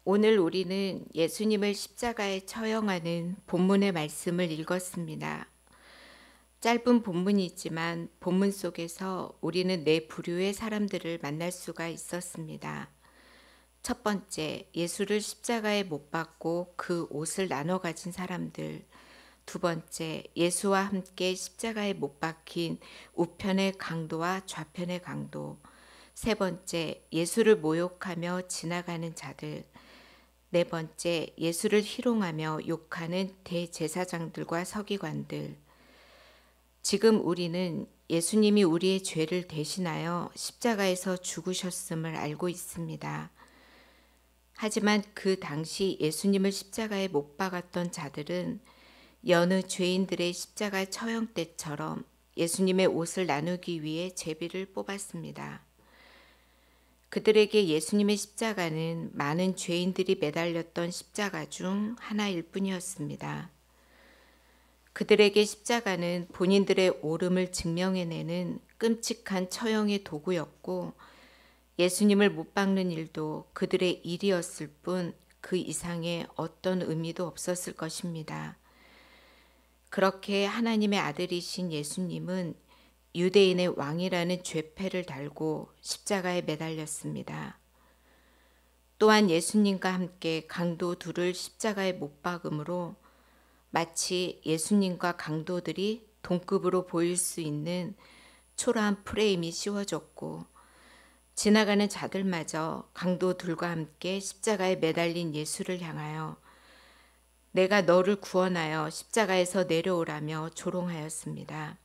오늘 우리는 예수님을 십자가에 처형하는 본문의 말씀을 읽었습니다. 짧은 본문이지만 본문 속에서 우리는 네 부류의 사람들을 만날 수가 있었습니다. 첫 번째, 예수를 십자가에 못 박고 그 옷을 나눠 가진 사람들. 두 번째, 예수와 함께 십자가에 못 박힌 우편의 강도와 좌편의 강도. 세 번째, 예수를 모욕하며 지나가는 자들. 네 번째, 예수를 희롱하며 욕하는 대제사장들과 서기관들. 지금 우리는 예수님이 우리의 죄를 대신하여 십자가에서 죽으셨음을 알고 있습니다. 하지만 그 당시 예수님을 십자가에 못 박았던 자들은 여느 죄인들의 십자가 처형 때처럼 예수님의 옷을 나누기 위해 제비를 뽑았습니다. 그들에게 예수님의 십자가는 많은 죄인들이 매달렸던 십자가 중 하나일 뿐이었습니다. 그들에게 십자가는 본인들의 옳음을 증명해내는 끔찍한 처형의 도구였고, 예수님을 못 박는 일도 그들의 일이었을 뿐 그 이상의 어떤 의미도 없었을 것입니다. 그렇게 하나님의 아들이신 예수님은 유대인의 왕이라는 죄패를 달고 십자가에 매달렸습니다. 또한 예수님과 함께 강도 둘을 십자가에 못 박음으로 마치 예수님과 강도들이 동급으로 보일 수 있는 초라한 프레임이 씌워졌고, 지나가는 자들마저 강도들과 함께 십자가에 매달린 예수를 향하여 내가 너를 구원하여 십자가에서 내려오라며 조롱하였습니다.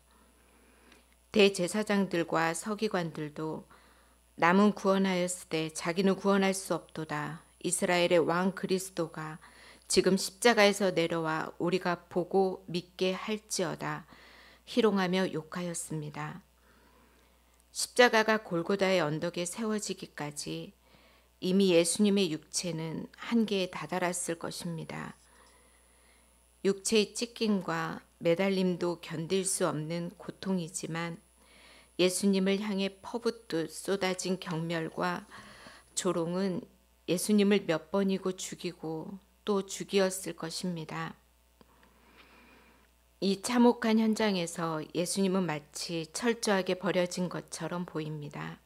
대제사장들과 서기관들도 남은 구원하였으되 자기는 구원할 수 없도다. 이스라엘의 왕 그리스도가 지금 십자가에서 내려와 우리가 보고 믿게 할지어다. 희롱하며 욕하였습니다. 십자가가 골고다의 언덕에 세워지기까지 이미 예수님의 육체는 한계에 다다랐을 것입니다. 육체의 찢김과 매달림도 견딜 수 없는 고통이지만 예수님을 향해 퍼붓듯 쏟아진 경멸과 조롱은 예수님을 몇 번이고 죽이고 또 죽이었을 것입니다. 이 참혹한 현장에서 예수님은 마치 철저하게 버려진 것처럼 보입니다.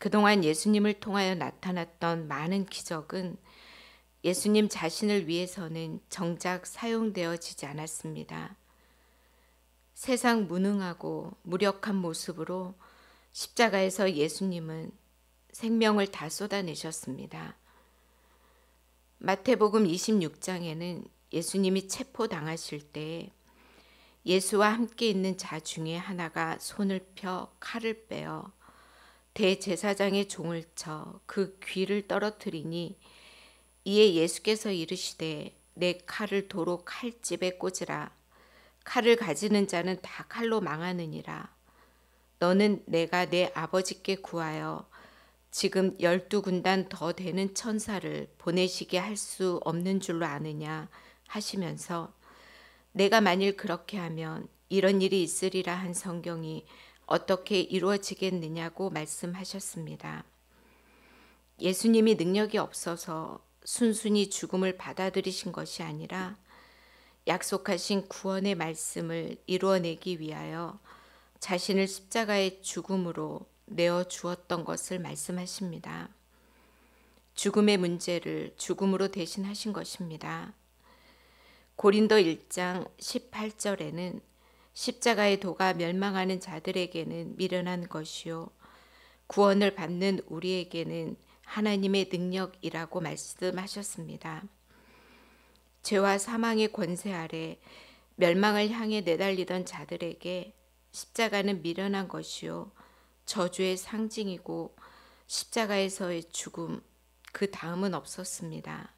그동안 예수님을 통하여 나타났던 많은 기적은 예수님 자신을 위해서는 정작 사용되어지지 않았습니다. 세상 무능하고 무력한 모습으로 십자가에서 예수님은 생명을 다 쏟아내셨습니다. 마태복음 26장에는 예수님이 체포당하실 때 예수와 함께 있는 자 중에 하나가 손을 펴 칼을 빼어 대제사장의 종을 쳐 그 귀를 떨어뜨리니, 이에 예수께서 이르시되 내 칼을 도로 칼집에 꽂으라. 칼을 가지는 자는 다 칼로 망하느니라. 너는 내가 내 아버지께 구하여 지금 12군단 더 되는 천사를 보내시게 할 수 없는 줄로 아느냐 하시면서, 내가 만일 그렇게 하면 이런 일이 있으리라 한 성경이 어떻게 이루어지겠느냐고 말씀하셨습니다. 예수님이 능력이 없어서 순순히 죽음을 받아들이신 것이 아니라 약속하신 구원의 말씀을 이루어내기 위하여 자신을 십자가의 죽음으로 내어 주었던 것을 말씀하십니다. 죽음의 문제를 죽음으로 대신하신 것입니다. 고린도 1장 18절에는 십자가의 도가 멸망하는 자들에게는 미련한 것이요 구원을 받는 우리에게는 하나님의 능력이라고 말씀하셨습니다. 죄와 사망의 권세 아래 멸망을 향해 내달리던 자들에게 십자가는 미련한 것이요 저주의 상징이고, 십자가에서의 죽음 그 다음은 없었습니다.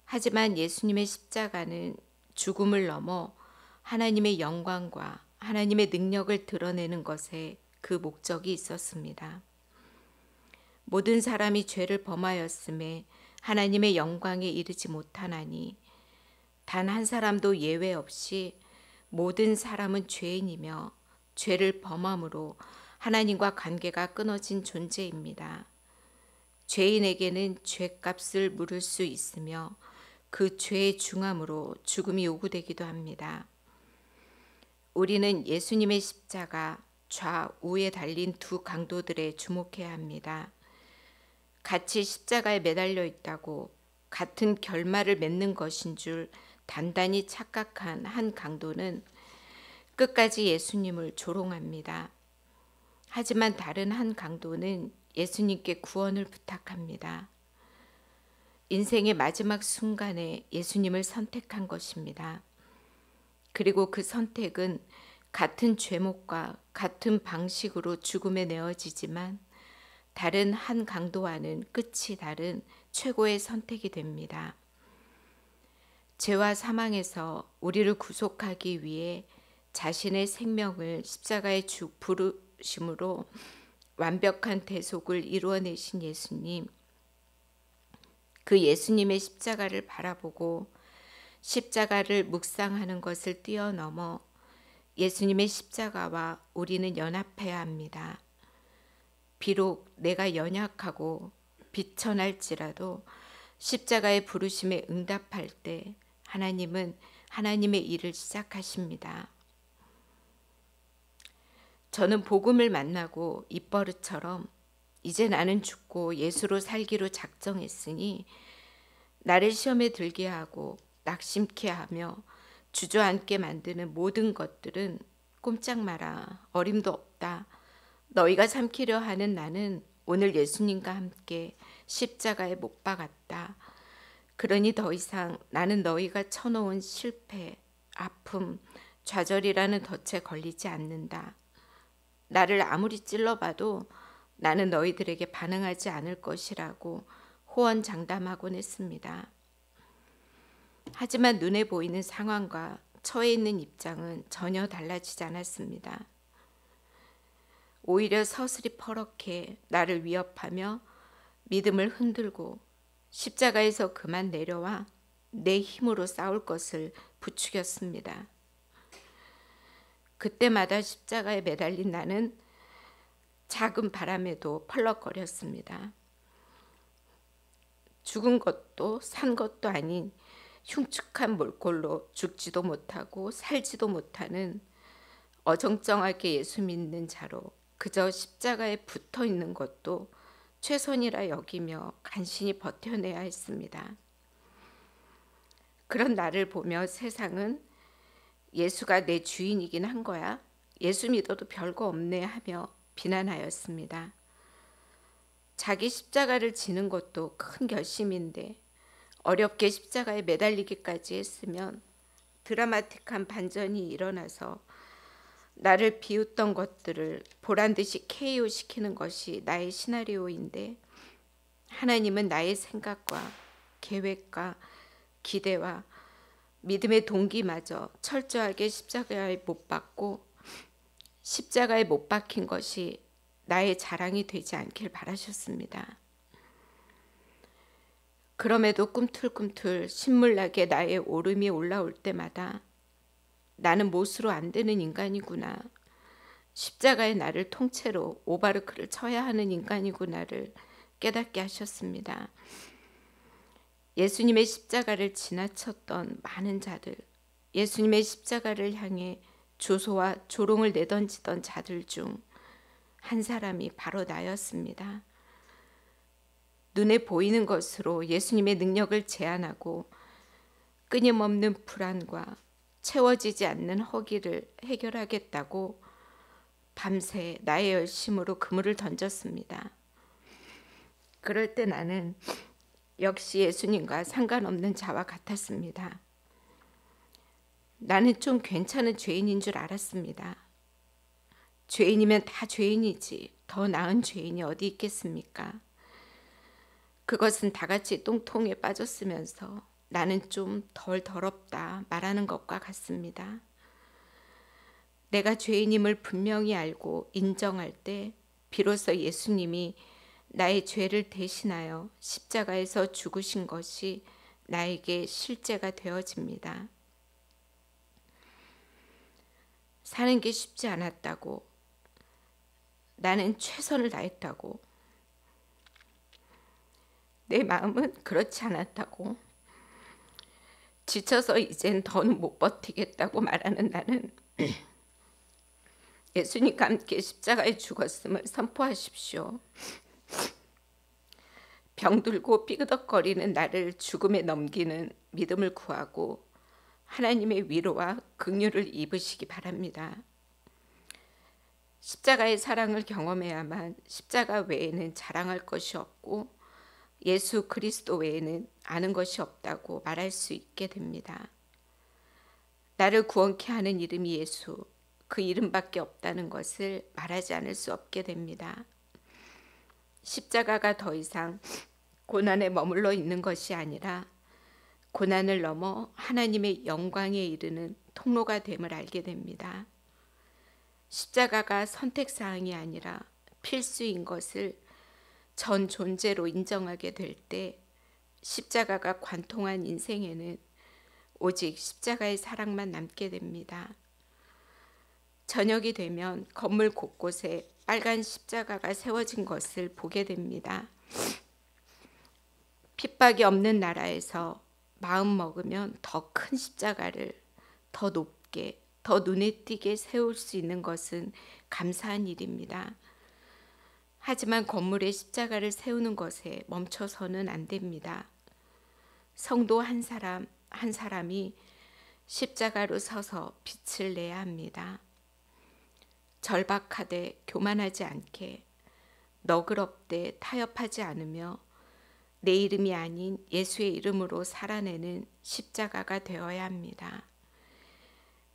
하지만 예수님의 십자가는 죽음을 넘어 하나님의 영광과 하나님의 능력을 드러내는 것에 그 목적이 있었습니다. 모든 사람이 죄를 범하였음에 하나님의 영광에 이르지 못하나니, 단 한 사람도 예외 없이 모든 사람은 죄인이며 죄를 범함으로 하나님과 관계가 끊어진 존재입니다. 죄인에게는 죄값을 물을 수 있으며 그 죄의 중함으로 죽음이 요구되기도 합니다. 우리는 예수님의 십자가 좌우에 달린 두 강도들에 주목해야 합니다. 같이 십자가에 매달려 있다고 같은 결말을 맺는 것인 줄 단단히 착각한 한 강도는 끝까지 예수님을 조롱합니다. 하지만 다른 한 강도는 예수님께 구원을 부탁합니다. 인생의 마지막 순간에 예수님을 선택한 것입니다. 그리고 그 선택은 같은 죄목과 같은 방식으로 죽음에 내어지지만 다른 한 강도와는 끝이 다른 최고의 선택이 됩니다. 죄와 사망에서 우리를 구속하기 위해 자신의 생명을 십자가에 부르심으로 완벽한 대속을 이루어내신 예수님, 그 예수님의 십자가를 바라보고 십자가를 묵상하는 것을 뛰어넘어 예수님의 십자가와 우리는 연합해야 합니다. 비록 내가 연약하고 비천할지라도 십자가의 부르심에 응답할 때 하나님은 하나님의 일을 시작하십니다. 저는 복음을 만나고 입버릇처럼 이제 나는 죽고 예수로 살기로 작정했으니 나를 시험에 들게 하고 낙심케 하며 주저앉게 만드는 모든 것들은 꼼짝 마라. 어림도 없다. 너희가 삼키려 하는 나는 오늘 예수님과 함께 십자가에 못 박았다. 그러니 더 이상 나는 너희가 쳐놓은 실패, 아픔, 좌절이라는 덫에 걸리지 않는다. 나를 아무리 찔러봐도 나는 너희들에게 반응하지 않을 것이라고 호언장담하곤 했습니다. 하지만 눈에 보이는 상황과 처해 있는 입장은 전혀 달라지지 않았습니다. 오히려 서슬이 퍼렇게 나를 위협하며 믿음을 흔들고 십자가에서 그만 내려와 내 힘으로 싸울 것을 부추겼습니다. 그때마다 십자가에 매달린 나는 작은 바람에도 펄럭거렸습니다. 죽은 것도 산 것도 아닌 흉측한 몰골로 죽지도 못하고 살지도 못하는 어정쩡하게 예수 믿는 자로 그저 십자가에 붙어 있는 것도 최선이라 여기며 간신히 버텨내야 했습니다. 그런 나를 보며 세상은 예수가 내 주인이긴 한 거야? 예수 믿어도 별거 없네 하며 비난하였습니다. 자기 십자가를 지는 것도 큰 결심인데 어렵게 십자가에 매달리기까지 했으면 드라마틱한 반전이 일어나서 나를 비웃던 것들을 보란듯이 KO시키는 것이 나의 시나리오인데 하나님은 나의 생각과 계획과 기대와 믿음의 동기마저 철저하게 십자가에 못 박고 십자가에 못 박힌 것이 나의 자랑이 되지 않길 바라셨습니다. 그럼에도 꿈틀꿈틀 신물나게 나의 오름이 올라올 때마다 나는 못으로 안 되는 인간이구나. 십자가의 나를 통째로 오바르크를 쳐야 하는 인간이구나를 깨닫게 하셨습니다. 예수님의 십자가를 지나쳤던 많은 자들, 예수님의 십자가를 향해 조소와 조롱을 내던지던 자들 중 한 사람이 바로 나였습니다. 눈에 보이는 것으로 예수님의 능력을 제한하고 끊임없는 불안과 채워지지 않는 허기를 해결하겠다고 밤새 나의 열심으로 그물을 던졌습니다. 그럴 때 나는 역시 예수님과 상관없는 자와 같았습니다. 나는 좀 괜찮은 죄인인 줄 알았습니다. 죄인이면 다 죄인이지 더 나은 죄인이 어디 있겠습니까? 그것은 다 같이 똥통에 빠졌으면서 나는 좀 덜 더럽다 말하는 것과 같습니다. 내가 죄인임을 분명히 알고 인정할 때 비로소 예수님이 나의 죄를 대신하여 십자가에서 죽으신 것이 나에게 실제가 되어집니다. 사는 게 쉽지 않았다고, 나는 최선을 다했다고, 내 마음은 그렇지 않았다고. 지쳐서 이젠 더는 못 버티겠다고 말하는 나는 예수님과 함께 십자가에 죽었음을 선포하십시오. 병들고 삐그덕거리는 나를 죽음에 넘기는 믿음을 구하고 하나님의 위로와 긍휼을 입으시기 바랍니다. 십자가의 사랑을 경험해야만 십자가 외에는 자랑할 것이 없고 예수 그리스도 외에는 아는 것이 없다고 말할 수 있게 됩니다. 나를 구원케 하는 이름이 예수, 그 이름밖에 없다는 것을 말하지 않을 수 없게 됩니다. 십자가가 더 이상 고난에 머물러 있는 것이 아니라 고난을 넘어 하나님의 영광에 이르는 통로가 됨을 알게 됩니다. 십자가가 선택사항이 아니라 필수인 것을 전 존재로 인정하게 될 때 십자가가 관통한 인생에는 오직 십자가의 사랑만 남게 됩니다. 저녁이 되면 건물 곳곳에 빨간 십자가가 세워진 것을 보게 됩니다. 핍박이 없는 나라에서 마음 먹으면 더 큰 십자가를 더 높게, 더 눈에 띄게 세울 수 있는 것은 감사한 일입니다. 하지만 건물에 십자가를 세우는 것에 멈춰서는 안 됩니다. 성도 한 사람 한 사람이 십자가로 서서 빛을 내야 합니다. 절박하되 교만하지 않게, 너그럽되 타협하지 않으며 내 이름이 아닌 예수의 이름으로 살아내는 십자가가 되어야 합니다.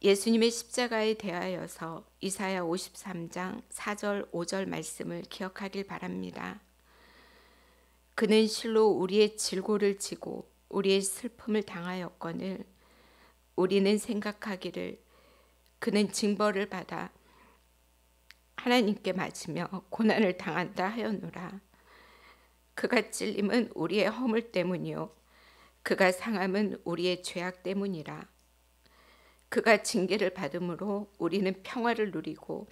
예수님의 십자가에 대하여서 이사야 53장 4절 5절 말씀을 기억하길 바랍니다. 그는 실로 우리의 질고를 지고 우리의 슬픔을 당하였거늘 우리는 생각하기를 그는 징벌을 받아 하나님께 맞으며 고난을 당한다 하였노라. 그가 찔림은 우리의 허물 때문이요 그가 상함은 우리의 죄악 때문이라. 그가 징계를 받음으로 우리는 평화를 누리고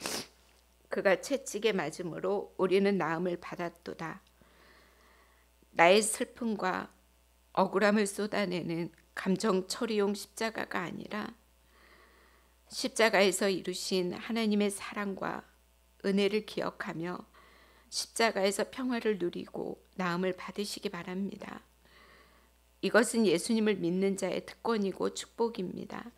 그가 채찍에 맞음으로 우리는 나음을 받았도다. 나의 슬픔과 억울함을 쏟아내는 감정 처리용 십자가가 아니라 십자가에서 이루신 하나님의 사랑과 은혜를 기억하며 십자가에서 평화를 누리고 나음을 받으시기 바랍니다. 이것은 예수님을 믿는 자의 특권이고 축복입니다.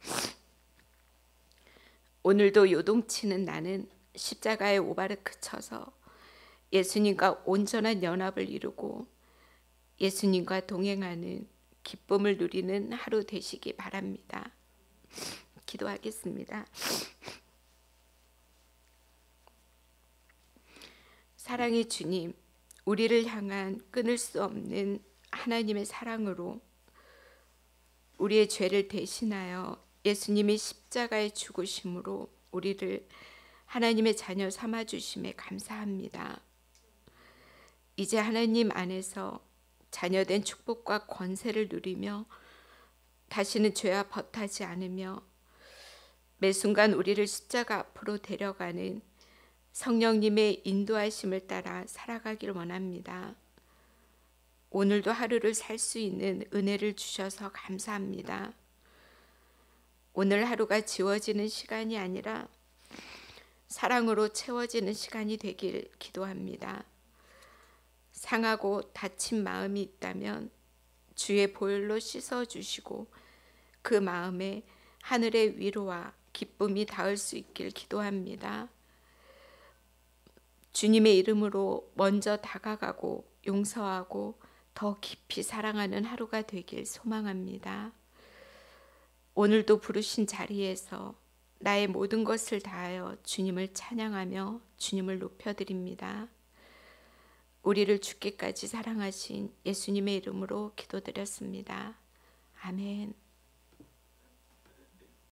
오늘도 요동치는 나는 십자가에 오바르크 쳐서 예수님과 온전한 연합을 이루고 예수님과 동행하는 기쁨을 누리는 하루 되시기 바랍니다. 기도하겠습니다. 사랑의 주님, 우리를 향한 끊을 수 없는 하나님의 사랑으로 우리의 죄를 대신하여 예수님의 십자가의 죽으심으로 우리를 하나님의 자녀 삼아주심에 감사합니다. 이제 하나님 안에서 자녀된 축복과 권세를 누리며 다시는 죄와 벗하지 않으며 매 순간 우리를 십자가 앞으로 데려가는 성령님의 인도하심을 따라 살아가길 원합니다. 오늘도 하루를 살 수 있는 은혜를 주셔서 감사합니다. 오늘 하루가 지워지는 시간이 아니라 사랑으로 채워지는 시간이 되길 기도합니다. 상하고 다친 마음이 있다면 주의 보혈로 씻어주시고 그 마음에 하늘의 위로와 기쁨이 닿을 수 있길 기도합니다. 주님의 이름으로 먼저 다가가고 용서하고 더 깊이 사랑하는 하루가 되길 소망합니다. 오늘도 부르신 자리에서 나의 모든 것을 다하여 주님을 찬양하며 주님을 높여드립니다. 우리를 죽기까지 사랑하신 예수님의 이름으로 기도드렸습니다. 아멘.